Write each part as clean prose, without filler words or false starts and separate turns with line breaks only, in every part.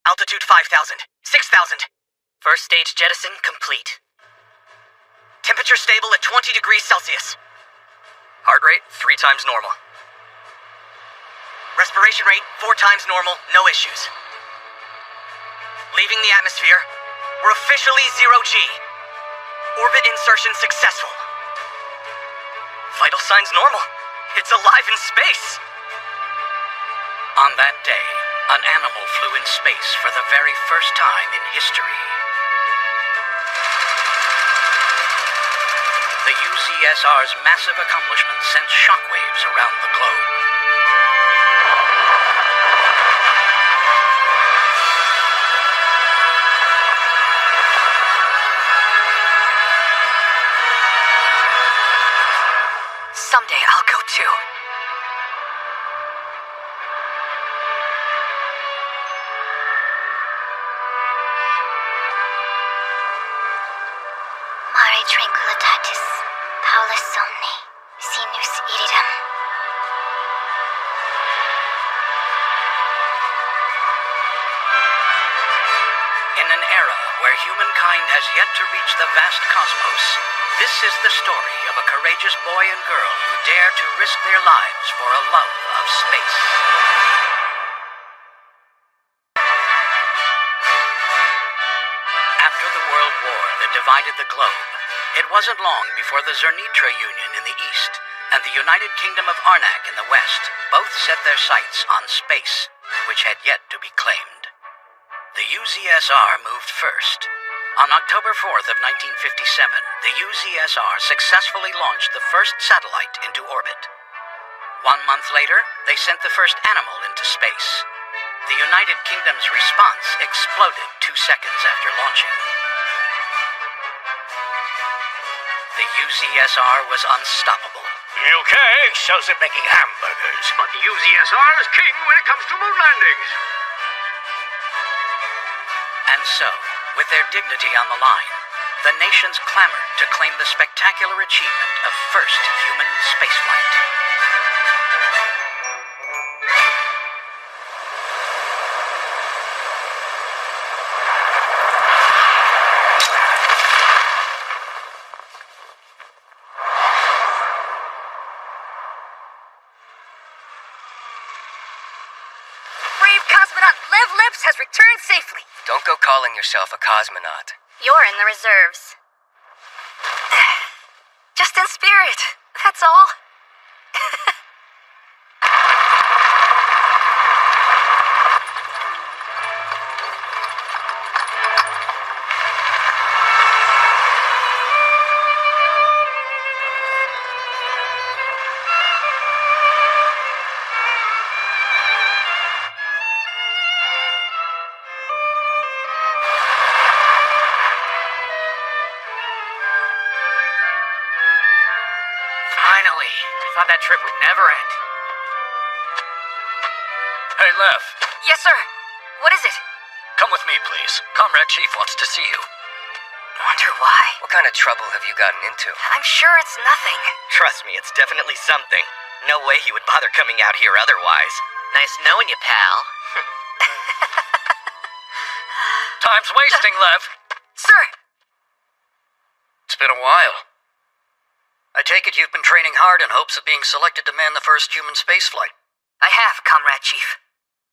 Altitude 5,000. 6,000. First stage jettison complete. Temperature stable at 20 degrees Celsius. Heart rate 3 times normal. Respiration rate 4 times normal, no issues. Leaving the atmosphere, we're officially 0G. Orbit insertion successful. Vital signs normal. It's alive in space.
On that day, an animal flew in space for the very first time in history. The UZSR's massive accomplishment sent shockwaves around the globe.
Someday I'll go too.
Mare tranquillitatis, Paulus somni, sinus iridum.
In an era where humankind has yet to reach the vast cosmos, this is the story of a courageous boy and girl who dare to risk their lives for a love of space. After the World War that divided the globe, it wasn't long before the Zernitra Union in the east and the United Kingdom of Arnak in the west both set their sights on space, which had yet to be claimed. The UZSR moved first. On October 4th of 1957, the UZSR successfully launched the first satellite into orbit. 1 month later, they sent the first animal into space. The United Kingdom's response exploded 2 seconds after launching. The UZSR was unstoppable.
The UK excels at making hamburgers, but the UZSR is king when it comes to moon landings.
And so, with their dignity on the line, the nations clamored to claim the spectacular achievement of first human spaceflight.
Brave cosmonaut Lev Lips has returned safely.
Don't go calling yourself a cosmonaut.
You're in the reserves.
Just in spirit, that's all.
Finally. I thought that trip would never end.
Hey, Lev,
Yes, sir. What is it?
come with me, please. Comrade Chief wants to see you.
Wonder why.
What kind of trouble have you gotten into?
I'm sure it's nothing.
Trust me, it's definitely something. No way he would bother coming out here otherwise. Nice knowing you, pal.
Time's wasting, Lev.
Sir!
It's been a while. I take it you've been training hard in hopes of being selected to man the first human spaceflight.
I have, Comrade Chief.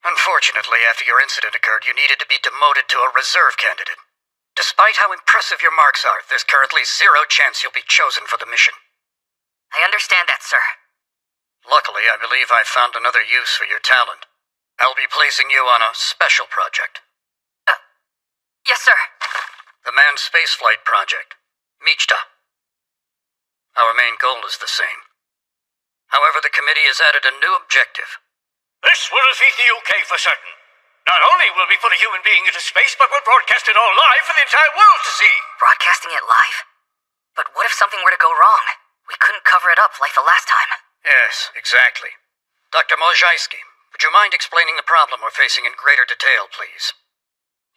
Unfortunately, after your incident occurred, you needed to be demoted to a reserve candidate. Despite how impressive your marks are, there's currently 0 chance you'll be chosen for the mission.
I understand that, sir.
Luckily, I believe I've found another use for your talent. I'll be placing you on a special project.
Yes, sir.
The Manned Spaceflight Project. Michta. Our main goal is the same. However, the committee has added a new objective. This will defeat the UK for certain. Not only will we put a human being into space, but we'll broadcast it all live for the entire world to see.
Broadcasting it live? But what if something were to go wrong? We couldn't cover it up like the last time.
Yes, exactly. Dr. Mojajski, would you mind explaining the problem we're facing in greater detail, please?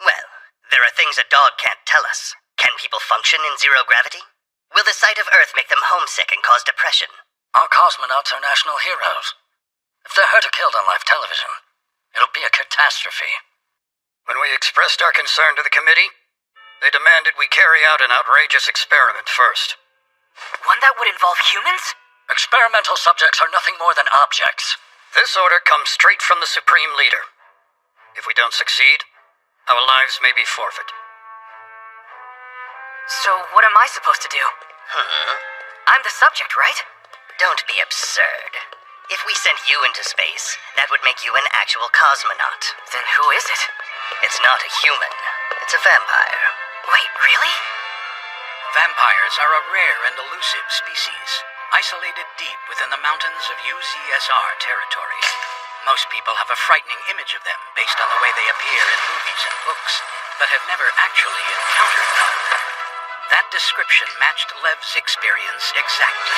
Well, there are things a dog can't tell us. Can people function in zero gravity? Will the sight of Earth make them homesick and cause depression?
Our cosmonauts are national heroes. If they're hurt or killed on live television, it'll be a catastrophe.
When we expressed our concern to the committee, they demanded we carry out an outrageous experiment first.
One that would involve humans?
Experimental subjects are nothing more than objects. This order comes straight from the Supreme Leader. If we don't succeed, our lives may be forfeit.
So what am I supposed to do? I'm the subject, right?
Don't be absurd. If we sent you into space, that would make you an actual cosmonaut.
Then who is it?
It's not a human. It's a vampire.
Wait, really?
Vampires are a rare and elusive species, isolated deep within the mountains of UZSR territory. Most people have a frightening image of them based on the way they appear in movies and books, but have never actually encountered one. That description matched Lev's experience exactly.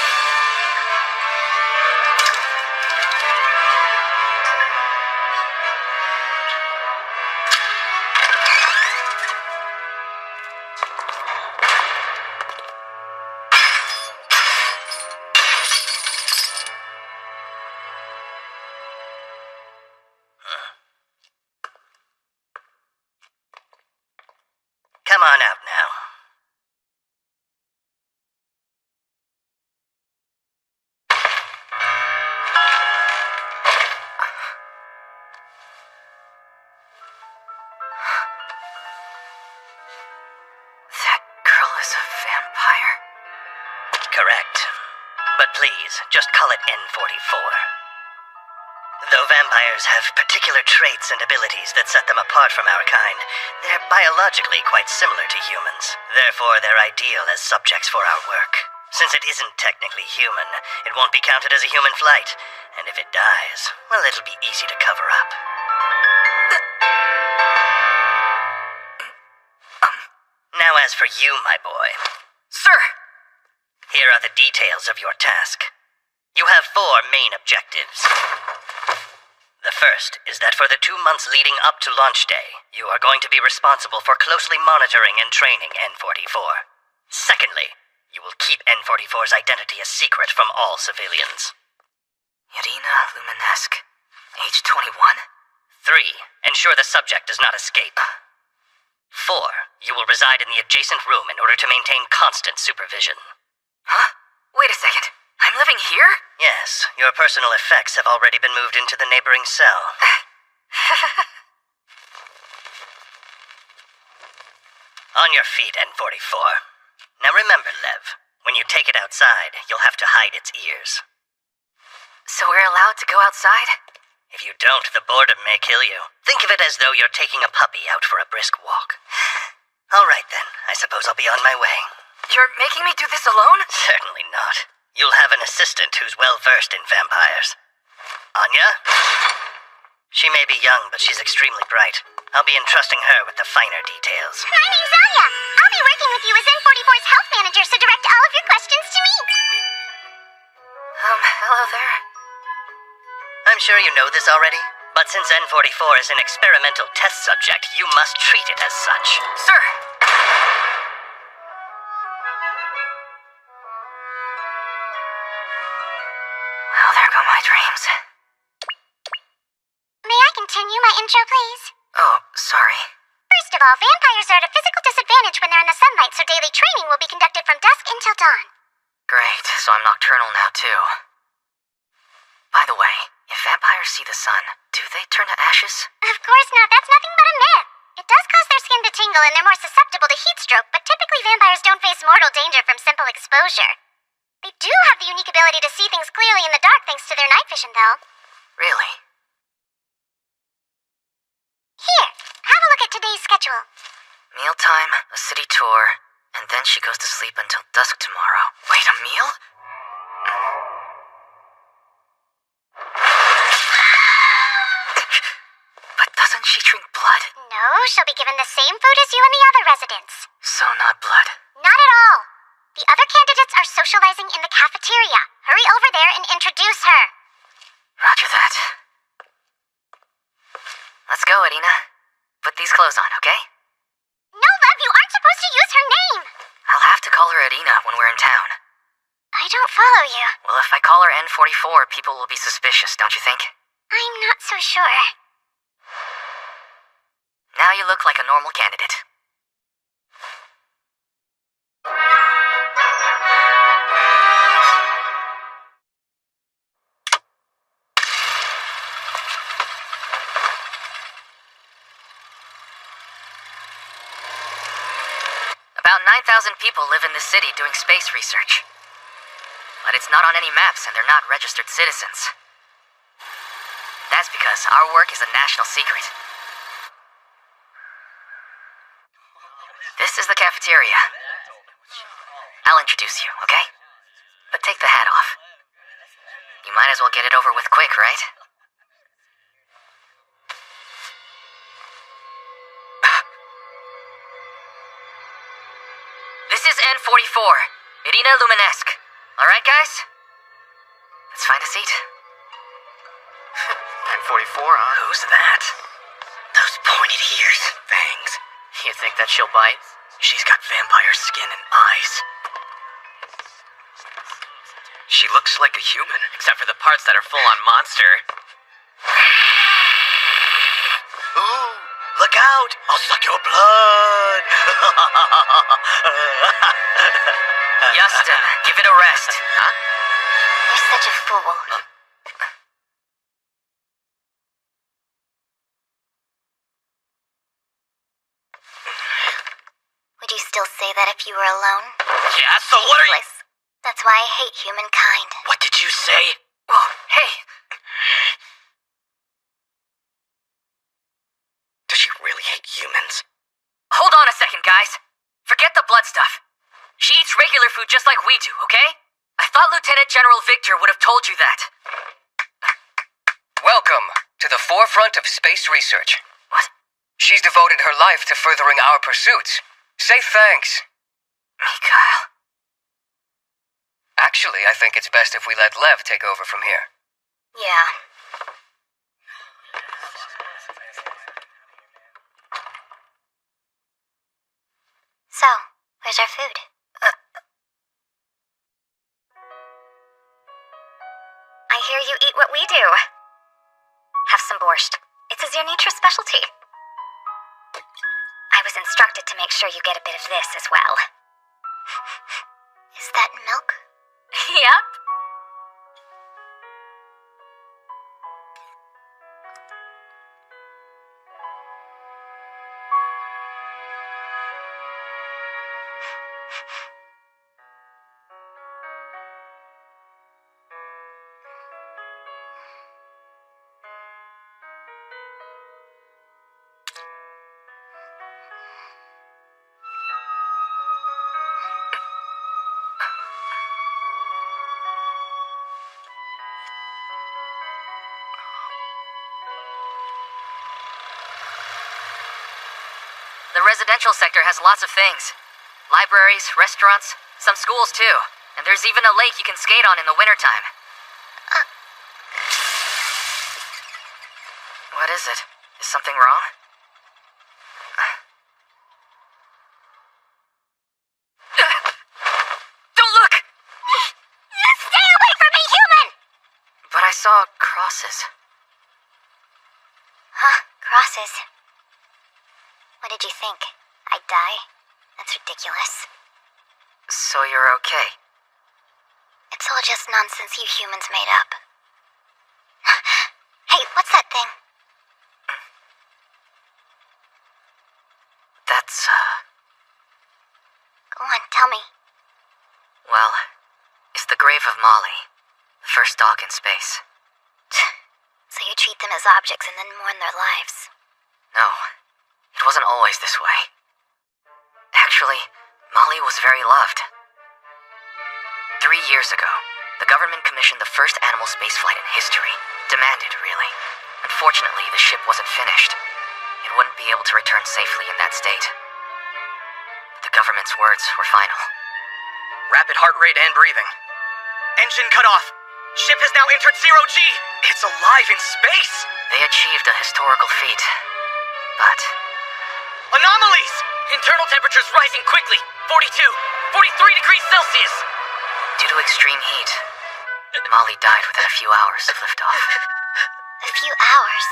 Come on out now.
That girl is a vampire?
Correct. But please, just call it N44. Though vampires have particular traits and abilities that set them apart from our kind, they're biologically quite similar to humans. Therefore, they're ideal as subjects for our work. Since it isn't technically human, it won't be counted as a human flight. And if it dies, well, it'll be easy to cover up. Now as for you, my boy.
Sir!
Here are the details of your task. You have 4 main objectives. The first is that for the 2 months leading up to launch day, you are going to be responsible for closely monitoring and training N44. Secondly, you will keep N44's identity a secret from all civilians.
Irina Luminesque, age 21?
3, ensure the subject does not escape. 4, you will reside in the adjacent room in order to maintain constant supervision.
Huh? Wait a second. I'm living here?
Yes, your personal effects have already been moved into the neighboring cell. On your feet, N44. Now remember, Lev, when you take it outside, you'll have to hide its ears.
So we're allowed to go outside?
If you don't, the boredom may kill you. Think of it as though you're taking a puppy out for a brisk walk. All right then, I suppose I'll be on my way.
You're making me do this alone?
Certainly not. You'll have an assistant who's well-versed in vampires. Anya? She may be young, but she's extremely bright. I'll be entrusting her with the finer details.
My name's Anya. I'll be working with you as N44's health manager, so direct all of your questions to me.
Hello there.
I'm sure you know this already, but since N44 is an experimental test subject, you must treat it as such.
Sir! Well, there go my dreams.
May I continue my intro, please?
Oh, sorry.
First of all, vampires are at a physical disadvantage when they're in the sunlight, so daily training will be conducted from dusk until dawn.
Great, so I'm nocturnal now, too. By the way, if vampires see the sun, do they turn to ashes?
Of course not. That's nothing but a myth. It does cause their skin to tingle and they're more susceptible to heat stroke, but typically vampires don't face mortal danger from simple exposure. They do have the unique ability to see things clearly in the dark thanks to their night vision, though.
Really?
Here, have a look at today's schedule.
Mealtime, a city tour, and then she goes to sleep until dusk tomorrow. Wait, a meal? But doesn't she drink blood?
No, she'll be given the same food as you and the other residents.
So not blood.
Not at all. The other candidates are socializing in the cafeteria. Hurry over there and introduce her.
Roger that. Let's go, Irina. Put these clothes on, okay?
No, love, you aren't supposed to use her name.
I'll have to call her Irina when we're in town.
I don't follow you.
Well, if I call her N44, people will be suspicious, don't you think?
I'm not so sure.
Now you look like a normal candidate. About 9,000 people live in this city doing space research. But it's not on any maps and they're not registered citizens. That's because our work is a national secret. This is the cafeteria. I'll introduce you, okay? But take the hat off. You might as well get it over with quick, right? This is N44, Irina Luminesque. Alright, guys? Let's find a seat.
N44, huh?
Who's that?
Those pointed ears.
Fangs. You think that she'll bite? She's got vampire skin and eyes.
She looks like a human, except for the parts that are full-on monster.
Ooh, look out! I'll suck your blood!
Justin, give it a rest.
Huh?
You're such a fool. Would you still say that if you were alone?
Yeah, so what are you...
Useless. That's why I hate humankind.
What did you say?
Whoa, hey!
Does she really hate humans?
Hold on a second, guys. Forget the blood stuff. She eats regular food just like we do, okay? I thought Lieutenant General Victor would have told you that.
Welcome to the forefront of space research.
What?
She's devoted her life to furthering our pursuits. Say thanks.
Mikhail.
Actually, I think it's best if we let Lev take over from here.
Yeah. So, where's our food? I hear you eat what we do. Have some borscht. It's a Zernitra specialty. I was instructed to make sure you get a bit of this as well. Is that milk? Yep.
The residential sector has lots of things. Libraries, restaurants, some schools too. And there's even a lake you can skate on in the wintertime. What is it? Is something wrong? Don't look!
Stay away from me, human!
But I saw crosses.
Huh? Crosses. What did you think? I'd die? That's ridiculous.
So you're okay?
It's all just nonsense you humans made up. Hey, what's that thing?
That's,
Go on, tell me.
well, it's the grave of Molly, the first dog in space.
So you treat them as objects and then mourn their lives.
No, it wasn't always this way. Actually, Molly was very loved. 3 years ago, the government commissioned the first animal spaceflight in history. Demanded, really. Unfortunately, the ship wasn't finished. It wouldn't be able to return safely in that state. But the government's words were final.
Rapid heart rate and breathing. Engine cut off. Ship has now entered zero-G. It's alive in space.
They achieved a historical feat. But
Anomalies! Internal temperatures rising quickly. 42, 43 degrees Celsius.
due to extreme heat, Molly died within a few hours of liftoff.
A few hours?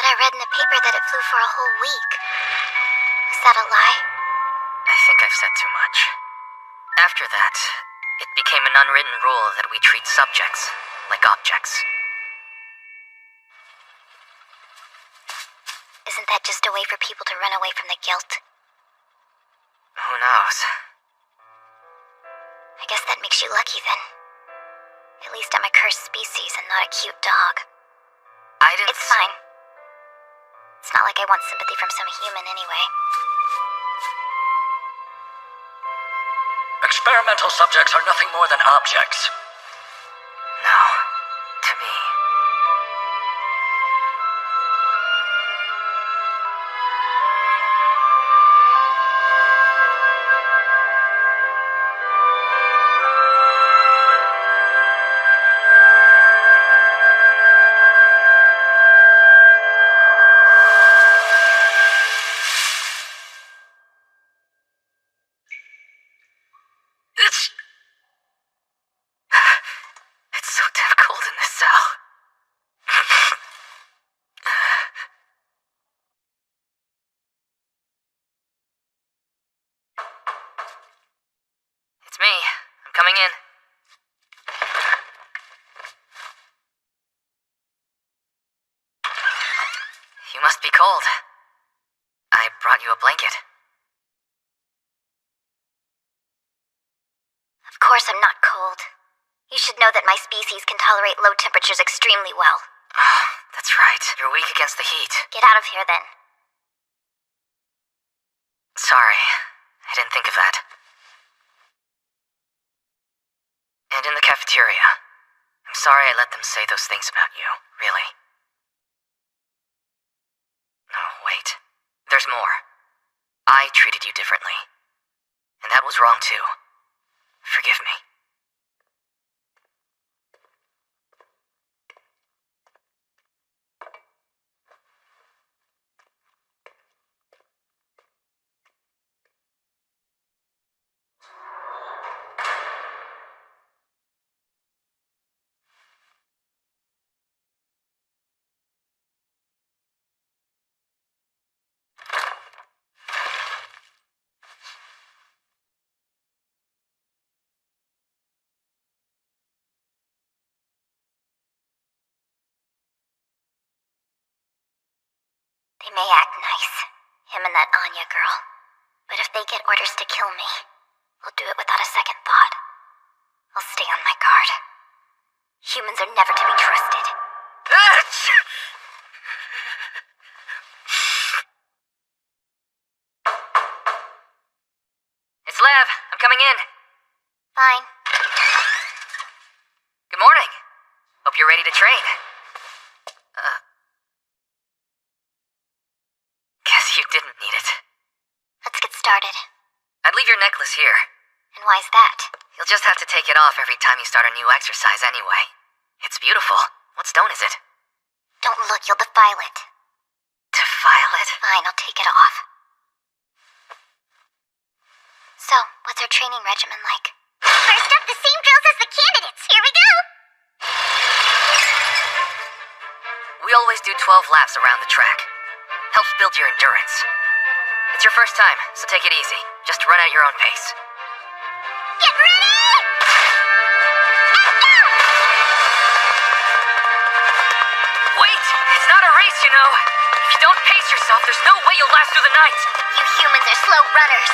But I I read in the paper that it flew for a whole week. Is that a lie?
I think I've said too much. After that, it became an unwritten rule that we treat subjects like objects.
Isn't that just a way for people to run away from the guilt?
Who knows?
I guess that makes you lucky then. At least I'm a cursed species and not a cute dog.
I didn't...
It's fine. It's not like I want sympathy from some human anyway.
Experimental subjects are nothing more than objects.
No. To me. It's so damn cold in this cell. It's me. I'm coming in. You must be cold. I brought you a blanket.
Of course I'm not cold. You should know that my species can tolerate low temperatures extremely well.
That's right. You're weak against the heat.
Get out of here then.
Sorry. I didn't think of that. And in the cafeteria. I'm sorry I let them say those things about you. Really. Oh, wait. There's more. I treated you differently. And that was wrong too. Forgive me.
They may act nice, him and that Anya girl. But if they get orders to kill me, I'll do it without a second thought. I'll stay on my guard. Humans are never to be trusted.
It's Lev. I'm coming in.
Fine.
Good morning. Hope you're ready to train. Guess you didn't need it.
Let's get started.
I'd leave your necklace here.
And why's that?
You'll just have to take it off every time you start a new exercise anyway. It's beautiful. What stone is it?
Don't look, you'll defile it.
Defile it?
Fine, I'll take it off. So, what's our training regimen like? First up, the same drills as the candidates. Here we go!
We always do 12 laps around the track. Helps build your endurance. It's your first time, so take it easy. Just run at your own pace.
Get ready! And go!
Wait! It's not a race, you know. If you don't pace yourself, there's no way you'll last through the night.
You humans are slow runners.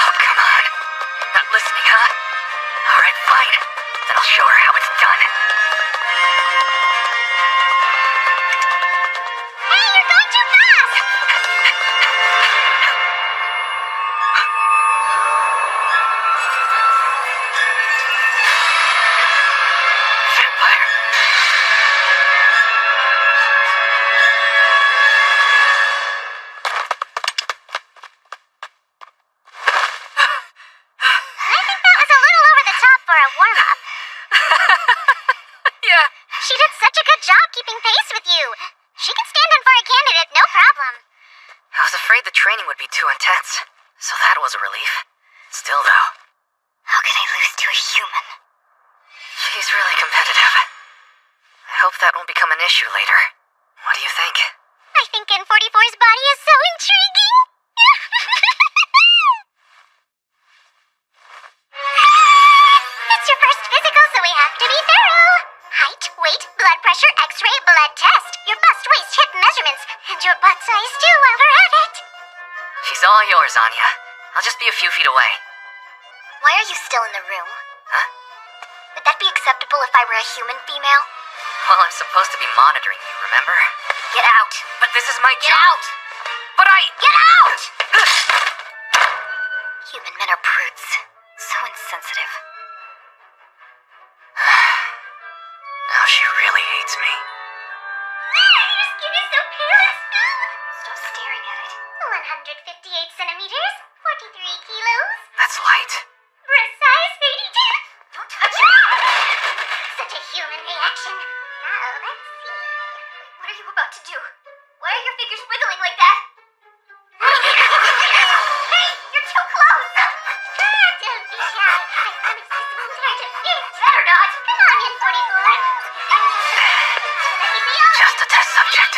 Oh, come on. Not listening, huh? Alright, fine. Then I'll show her how it's done.
Hey, you're going too fast!
Vampire.
I think that was a little over the top for a warm-up.
Yeah.
She did such a good job keeping pace with you. She can stand in for a candidate, no problem.
I was afraid the training would be too intense, so that was a relief. Still, though,
How could I lose to a human?
she's really competitive. I hope that won't become an issue later. What do you think?
I think N44's body is so intriguing. It's your first physical, so we have to be thorough. Height, weight, blood pressure, x-ray, blood test. Your bust, waist, hip measurements, and your butt size too while we're at it.
She's all yours, Anya. I'll just be a few feet away.
Why are you still in the room?
Huh?
Would that be acceptable if I were a human female?
Well, I'm supposed to be monitoring you, remember?
Get out.
But this is my
Get
job.
out.
But
Get out! Human men are brutes. So insensitive.
Now she really hates me.
Your skin is so pale and smooth. Stop staring at it. 158 centimeters, 43 kilos.
That's light.
Breast size 32. Don't touch it. Such a human reaction. Now, let's see. What are you about to do? Why are your fingers wiggling like that? Hey, you're too close. Don't be shy. I promise this won't hurt a bit. Better not. Come on, N44. Let me see you.
Just a test subject.